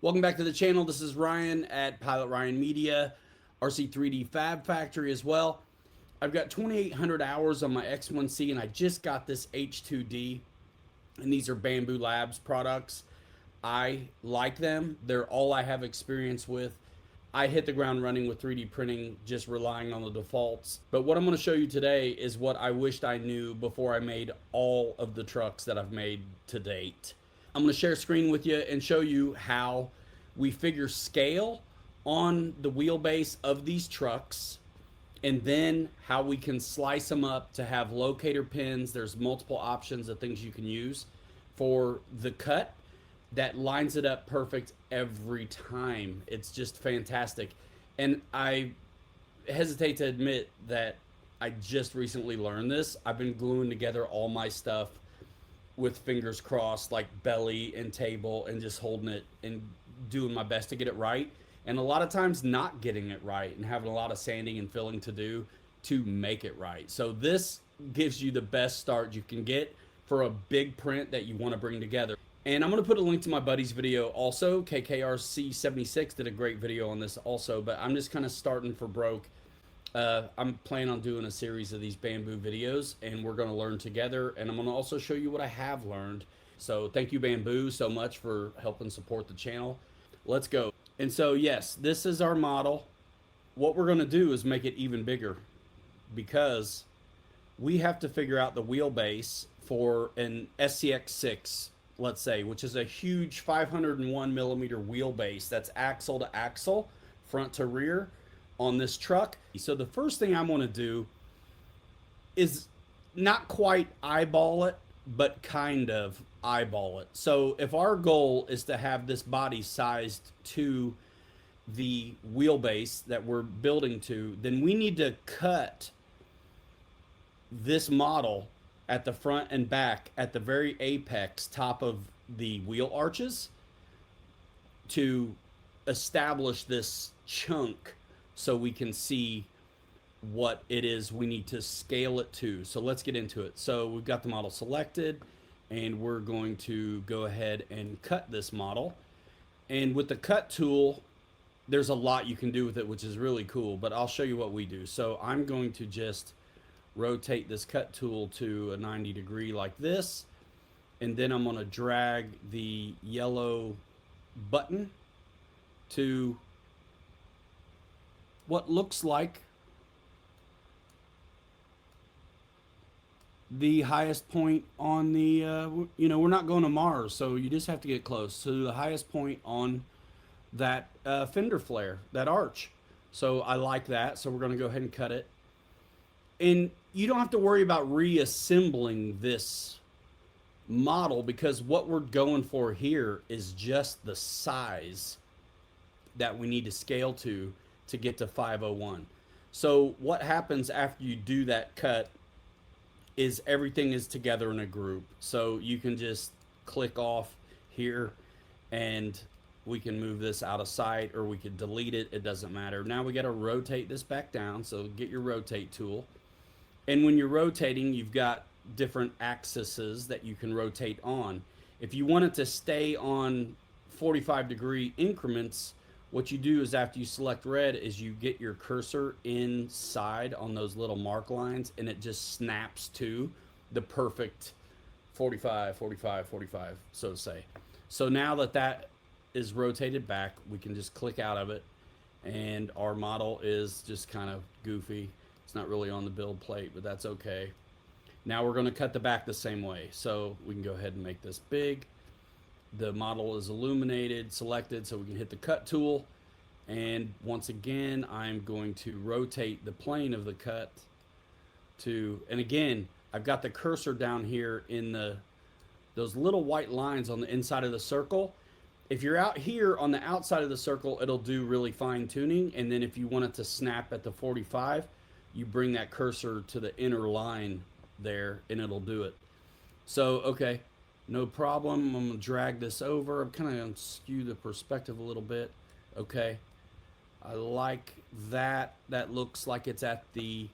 Welcome back to the channel. This is Ryan at Pilot Ryan Media, RC3D Fab Factory as well. I've got 2,800 hours on my X1C and I just got this H2D, and these are Bambu Labs products. I like them. They're all I have experience with. I hit the ground running with 3D printing, just relying on the defaults. But what I'm going to show you today is what I wished I knew before I made all of the trucks that I've made to date. I'm going to share a screen with you and show you how we figure scale on the wheelbase of these trucks, and then how we can slice them up to have locator pins. There's multiple options of things you can use for the cut that lines it up perfect every time. It's just fantastic. And I hesitate to admit that I just recently learned this. I've been gluing together all my stuff with fingers crossed, like belly and table, and just holding it and doing my best to get it right. And a lot of times not getting it right and having a lot of sanding and filling to do to make it right. So this gives you the best start you can get for a big print that you want to bring together. And I'm going to put a link to my buddy's video also. KKRC76 did a great video on this also, but I'm just kind of starting for broke. I'm planning on doing a series of these Bambu videos, and we're going to learn together, and I'm going to also show you what I have learned. So thank you, Bambu, so much for helping support the channel. Let's go. And so yes, this is our model. What we're going to do is make it even bigger, because we have to figure out the wheelbase for an SCX6, let's say, which is a huge 501 millimeter wheelbase that's axle to axle, front to rear on this truck. So the first thing I'm going to do is not quite eyeball it, but kind of eyeball it. So if our goal is to have this body sized to the wheelbase that we're building to, then we need to cut this model at the front and back at the very apex top of the wheel arches to establish this chunk so we can see what it is we need to scale it to. So let's get into it. So we've got the model selected, and we're going to go ahead and cut this model. And with the cut tool, there's a lot you can do with it, which is really cool, but I'll show you what we do. So I'm going to just rotate this cut tool to a 90 degree like this, and then I'm going to drag the yellow button to what looks like the highest point on the we're not going to Mars, so you just have to get close to the highest point on that fender flare, that arch. So I like that, so we're going to go ahead and cut it. And you don't have to worry about reassembling this model, because what we're going for here is just the size that we need to scale to get to 501. So what happens after you do that cut is everything is together in a group. So you can just click off here and we can move this out of sight, or we could delete it. It doesn't matter. Now we got to rotate this back down. So get your rotate tool. And when you're rotating, you've got different axes that you can rotate on. If you want it to stay on 45 degree increments, what you do is after you select red is you get your cursor inside on those little mark lines, and it just snaps to the perfect 45, 45, 45, so to say. So now that that is rotated back, we can just click out of it, and our model is just kind of goofy. It's not really on the build plate, but that's okay. Now we're going to cut the back the same way. So we can go ahead and make this big. The model is illuminated, selected, so we can hit the cut tool. And once again, I'm going to rotate the plane of the cut to, and again, I've got the cursor down here in those little white lines on the inside of the circle. If you're out here on the outside of the circle, it'll do really fine tuning. And then if you want it to snap at the 45, you bring that cursor to the inner line there and it'll do it. So, okay, no problem. I'm gonna drag this over. I'm kind of gonna skew the perspective a little bit. Okay, I like that. That looks like it's at the,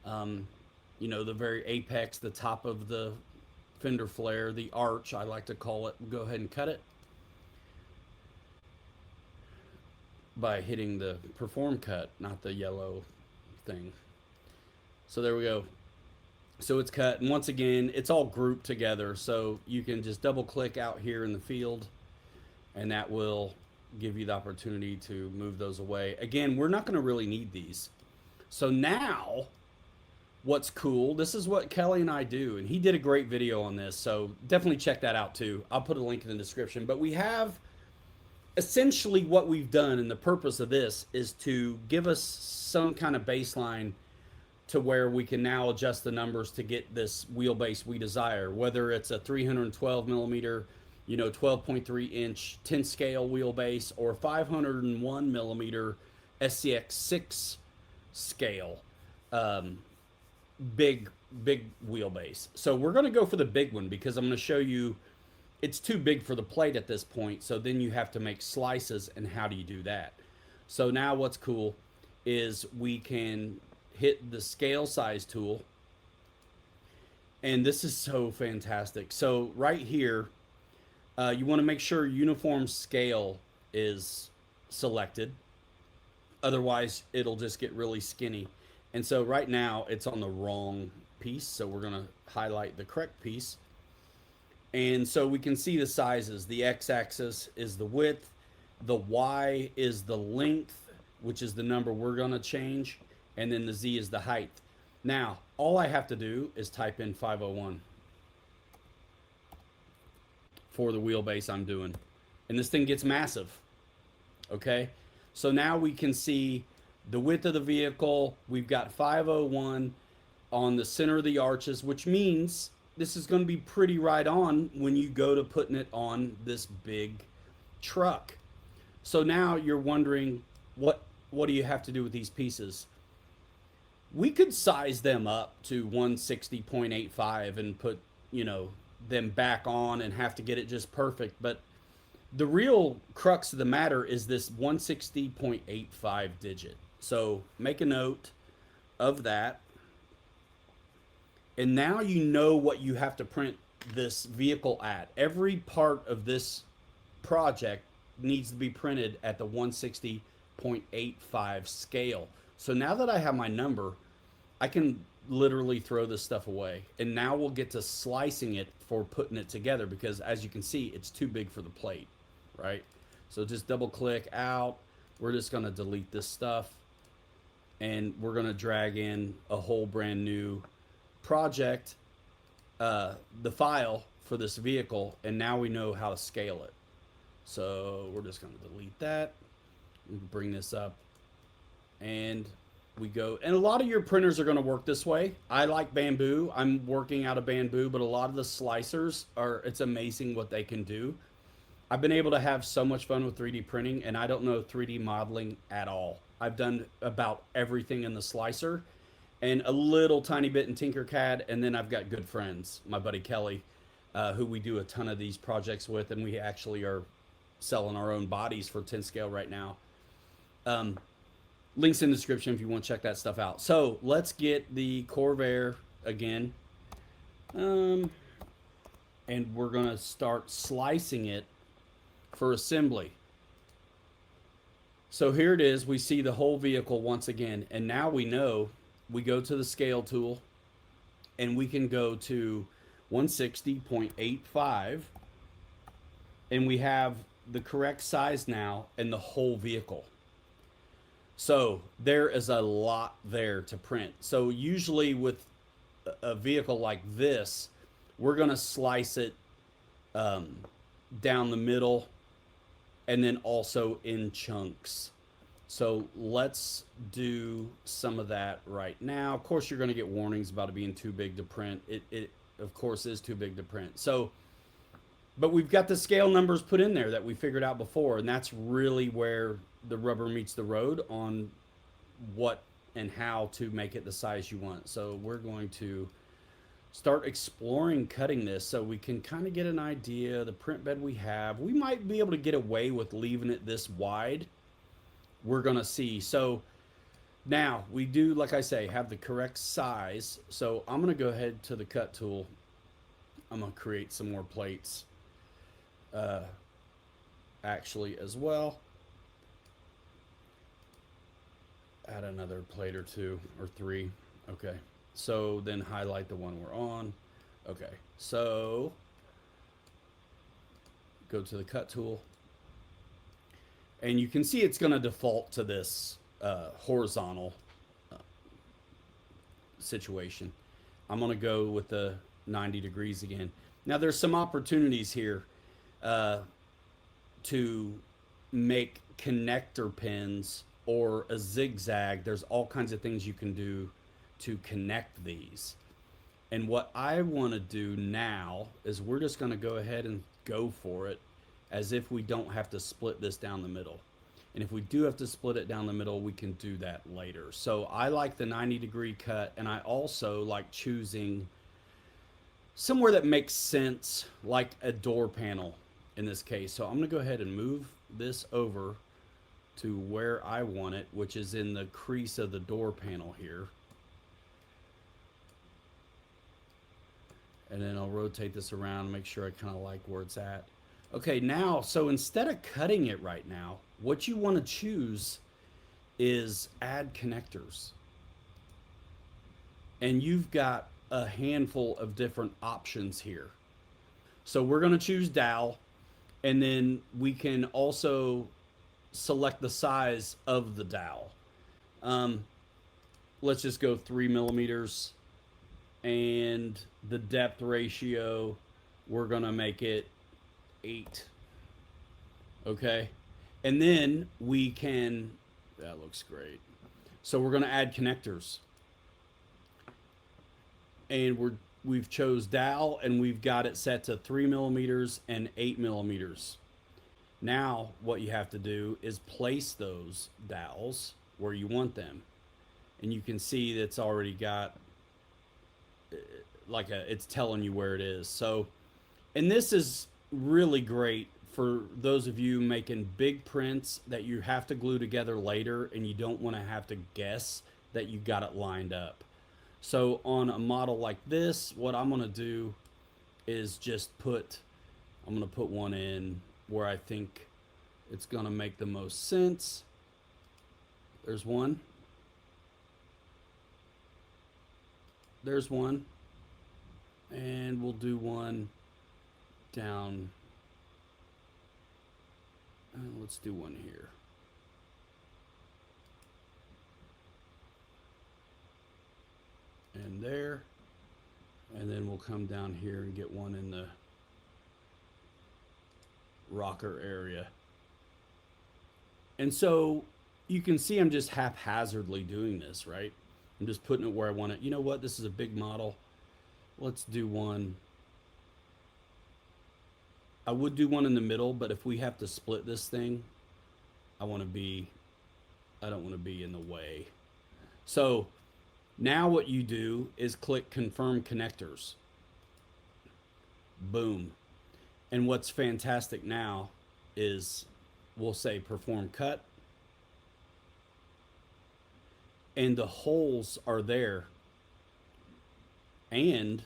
the very apex, the top of the fender flare, the arch, I like to call it. Go ahead and cut it. by hitting the perform cut, not the yellow thing. So there we go. So it's cut, and once again, it's all grouped together. So you can just double click out here in the field, and that will give you the opportunity to move those away. Again, we're not going to really need these. So now, what's cool, this is what Kelly and I do, and he did a great video on this, so definitely check that out too. I'll put a link in the description. But we have essentially what we've done, and the purpose of this is to give us some kind of baseline to where we can now adjust the numbers to get this wheelbase we desire, whether it's a 312 millimeter, 12.3 inch 10 scale wheelbase, or 501 millimeter SCX6 scale, big wheelbase. So we're going to go for the big one because I'm going to show you it's too big for the plate at this point. So then you have to make slices, and how do you do that? So now what's cool is we can hit the scale size tool, and this is so fantastic. So right here, you want to make sure uniform scale is selected, otherwise it'll just get really skinny. And so right now it's on the wrong piece, so we're going to highlight the correct piece. And so we can see the sizes. The x-axis is the width, the y is the length, which is the number we're going to change, and then the Z is the height. Now, all I have to do is type in 501 for the wheelbase I'm doing. And this thing gets massive, okay? So now we can see the width of the vehicle. We've got 501 on the center of the arches, which means this is going to be pretty right on when you go to putting it on this big truck. So now you're wondering, what do you have to do with these pieces? We could size them up to 160.85 and put, them back on and have to get it just perfect. But the real crux of the matter is this 160.85 digit. So make a note of that. And now you know what you have to print this vehicle at. Every part of this project needs to be printed at the 160.85 scale. So now that I have my number, I can literally throw this stuff away. And now we'll get to slicing it for putting it together, because as you can see, it's too big for the plate, right? So just double click out. We're just going to delete this stuff, and we're going to drag in a whole brand new project, the file for this vehicle, and now we know how to scale it. So we're just going to delete that and bring this up, and we go. And a lot of your printers are going to work this way. I like Bambu. I'm working out of Bambu, but a lot of the slicers it's amazing what they can do. I've been able to have so much fun with 3D printing, and I don't know 3D modeling at all. I've done about everything in the slicer and a little tiny bit in Tinkercad, and then I've got good friends, my buddy Kelly, who we do a ton of these projects with, and we actually are selling our own bodies for 10 scale right now. Links in the description if you want to check that stuff out. So let's get the Corvair again. And we're going to start slicing it for assembly. So here it is. We see the whole vehicle once again. And now we know, we go to the scale tool, and we can go to 160.85. And we have the correct size now and the whole vehicle. So there is a lot there to print. So usually with a vehicle like this, we're going to slice it down the middle and then also in chunks. So let's do some of that right now. Of course, you're going to get warnings about it being too big to print. It of course is too big to print. So, but we've got the scale numbers put in there that we figured out before, and that's really where the rubber meets the road on what and how to make it the size you want. So we're going to start exploring cutting this so we can kind of get an idea of the print bed we have. We might be able to get away with leaving it this wide. We're going to see. So now we do, like I say, have the correct size. So I'm going to go ahead to the cut tool. I'm going to create some more plates actually as well. add another plate or two or three. Okay. So then highlight the one we're on. Okay. So go to the cut tool. And you can see it's going to default to this horizontal situation. I'm going to go with the 90 degrees again. Now there's some opportunities here uh, to make connector pins or a zigzag. There's all kinds of things you can do to connect these. And what I want to do now is we're just going to go ahead and go for it as if we don't have to split this down the middle. And if we do have to split it down the middle, we can do that later. So I like the 90-degree cut, and I also like choosing somewhere that makes sense, like a door panel in this case. So I'm going to go ahead and move this over to where I want it, which is in the crease of the door panel here. And then I'll rotate this around and make sure I kind of like where it's at. Okay, now, so instead of cutting it right now, what you want to choose is add connectors. And you've got a handful of different options here. So we're going to choose dowel, and then we can also select the size of the dowel. Let's just go 3 millimeters, and the depth ratio, we're going to make it 8. Okay. And then we can, that looks great. So we're going to add connectors. And we've chose dowel, and we've got it set to 3 millimeters and 8 millimeters. Now what you have to do is place those dowels where you want them. And you can see that's already got like it's telling you where it is. So, and this is really great for those of you making big prints that you have to glue together later and you don't want to have to guess that you got it lined up. So on a model like this, what I'm going to do is just I'm going to put one in where I think it's going to make the most sense. There's one. There's one. And we'll do one down. Let's do one here. And there. And then we'll come down here and get one in the rocker area. And so you can see I'm just haphazardly doing this, right? I'm just putting it where I want it. You know what? This is a big model. Let's do one. I would do one in the middle, but if we have to split this thing, I don't want to be in the way. So now what you do is click confirm connectors. Boom. And what's fantastic now is we'll say perform cut. And the holes are there. And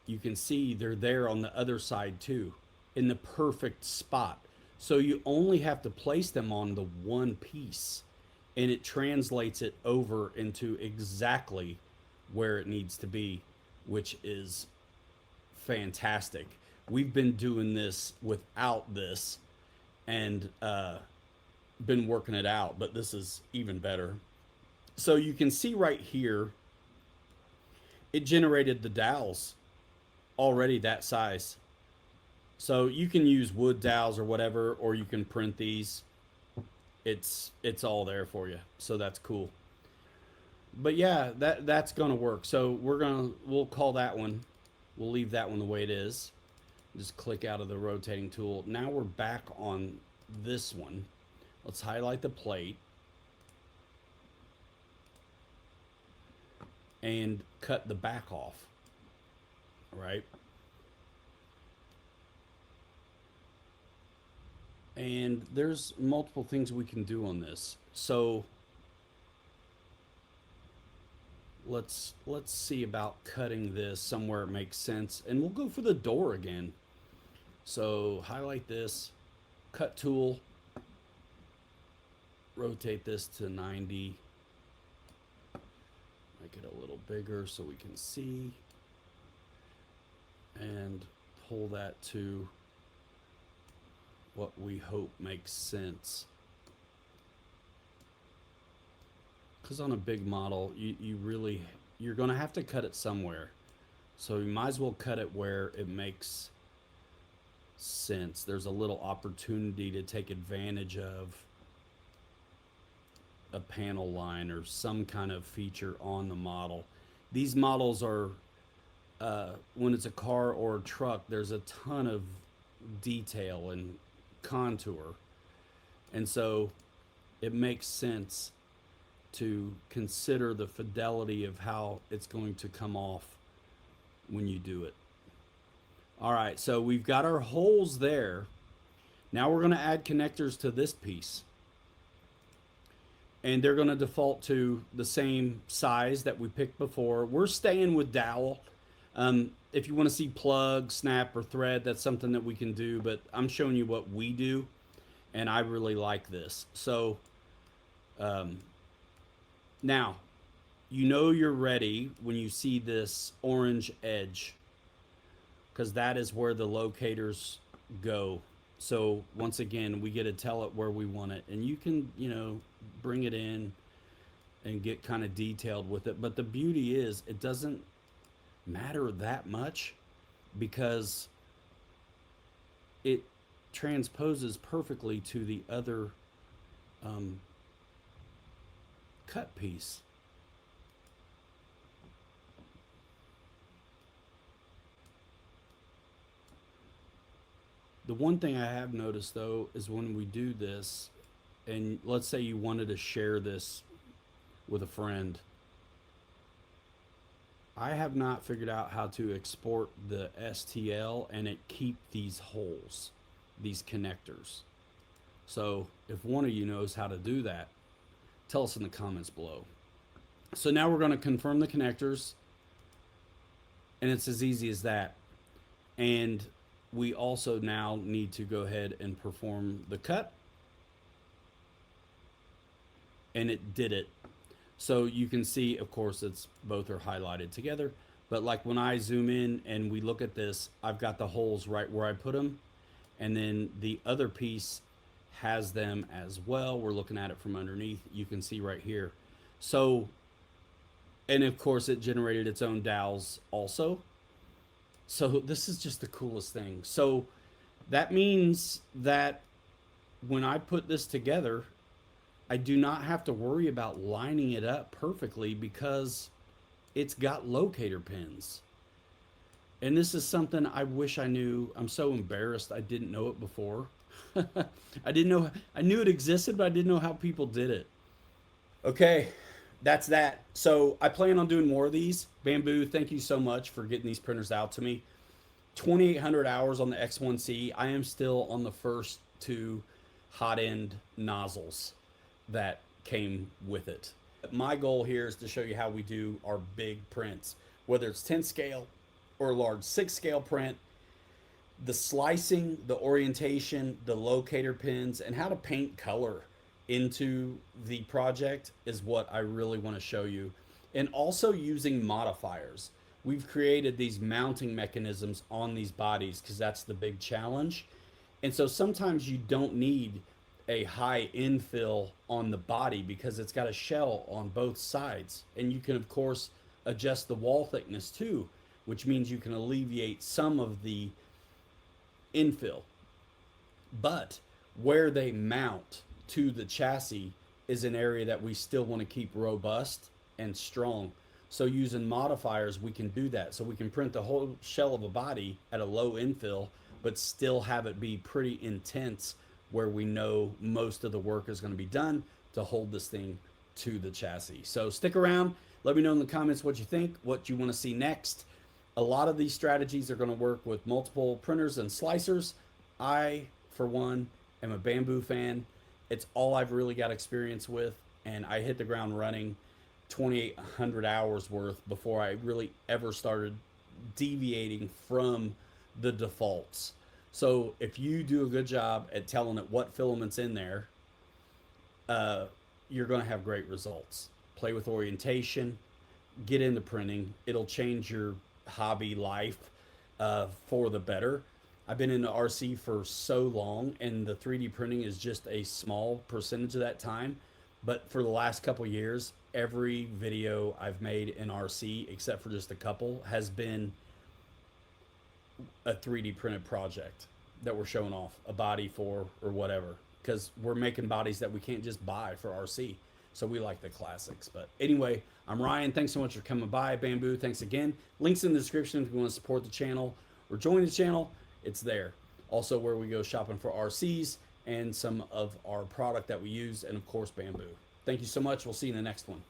you can see they're there on the other side too, in the perfect spot. So you only have to place them on the one piece, and it translates it over into exactly where it needs to be, which is fantastic. We've been doing this without this and been working it out, but this is even better. So you can see right here, it generated the dowels already that size. So you can use wood dowels or whatever, or you can print these. It's all there for you. So that's cool. But yeah, that's gonna work. So we'll call that one. We'll leave that one the way it is. Just click out of the rotating tool. Now we're back on this one. Let's highlight the plate and cut the back off. Right? And there's multiple things we can do on this. So let's see about cutting this somewhere it makes sense. And we'll go for the door again. So highlight this, cut tool, rotate this to 90. Make it a little bigger so we can see. And pull that to what we hope makes sense. Because on a big model, you're going to have to cut it somewhere. So you might as well cut it where it makes sense. There's a little opportunity to take advantage of a panel line or some kind of feature on the model. These models are, when it's a car or a truck, there's a ton of detail and contour. And so it makes sense to consider the fidelity of how it's going to come off when you do it. All right, so we've got our holes there. Now we're going to add connectors to this piece. And they're going to default to the same size that we picked before. We're staying with dowel. If you want to see plug, snap, or thread, that's something that we can do. But I'm showing you what we do, and I really like this. So now, you know you're ready when you see this orange edge, because that is where the locators go. So once again, we get to tell it where we want it, and you can, bring it in and get kind of detailed with it. But the beauty is it doesn't matter that much because it transposes perfectly to the other cut piece. The one thing I have noticed though is when we do this, and let's say you wanted to share this with a friend, I have not figured out how to export the STL and it keep these holes, these connectors. So if one of you knows how to do that, tell us in the comments below. So now we're going to confirm the connectors, and it's as easy as that. And we also now need to go ahead and perform the cut. And it did it. So you can see, of course, it's both are highlighted together. But like when I zoom in and we look at this, I've got the holes right where I put them. And then the other piece has them as well. We're looking at it from underneath. You can see right here. So, and of course it generated its own dowels also. So this is just the coolest thing. So that means that when I put this together, I do not have to worry about lining it up perfectly because it's got locator pins. And this is something I wish I knew. I'm so embarrassed I didn't know it before. I knew it existed, but I didn't know how people did it. Okay, that's that. So I plan on doing more of these. Bambu, thank you so much for getting these printers out to me. 2,800 hours on the X1C. I am still on the first two hot end nozzles that came with it. My goal here is to show you how we do our big prints, whether it's 10 scale or a large 6 scale print. The slicing, the orientation, the locator pins, and how to paint color into the project is what I really want to show you. And also using modifiers. We've created these mounting mechanisms on these bodies because that's the big challenge. And so sometimes you don't need a high infill on the body because it's got a shell on both sides. And you can, of course, adjust the wall thickness too, which means you can alleviate some of the infill. But where they mount to the chassis is an area that we still want to keep robust and strong. So using modifiers, we can do that. So we can print the whole shell of a body at a low infill, but still have it be pretty intense where we know most of the work is going to be done to hold this thing to the chassis. So stick around. Let me know in the comments what you think, what you want to see next. A lot of these strategies are going to work with multiple printers and slicers. I, for one, am a Bambu fan. It's all I've really got experience with, and I hit the ground running 2,800 hours worth before I really ever started deviating from the defaults. So if you do a good job at telling it what filament's in there, uh, you're going to have great results. Play with orientation, get into printing. It'll change your hobby life for the better. I've been in the RC for so long, and the 3D printing is just a small percentage of that time. But for the last couple years, every video I've made in RC, except for just a couple, has been a 3D printed project that we're showing off a body for or whatever. Because we're making bodies that we can't just buy for RC. So we like the classics. But anyway, I'm Ryan. Thanks so much for coming by. Bambu, thanks again. Links in the description if you want to support the channel or join the channel. It's there. Also, where we go shopping for RCs and some of our product that we use, and of course, Bambu. Thank you so much. We'll see you in the next one.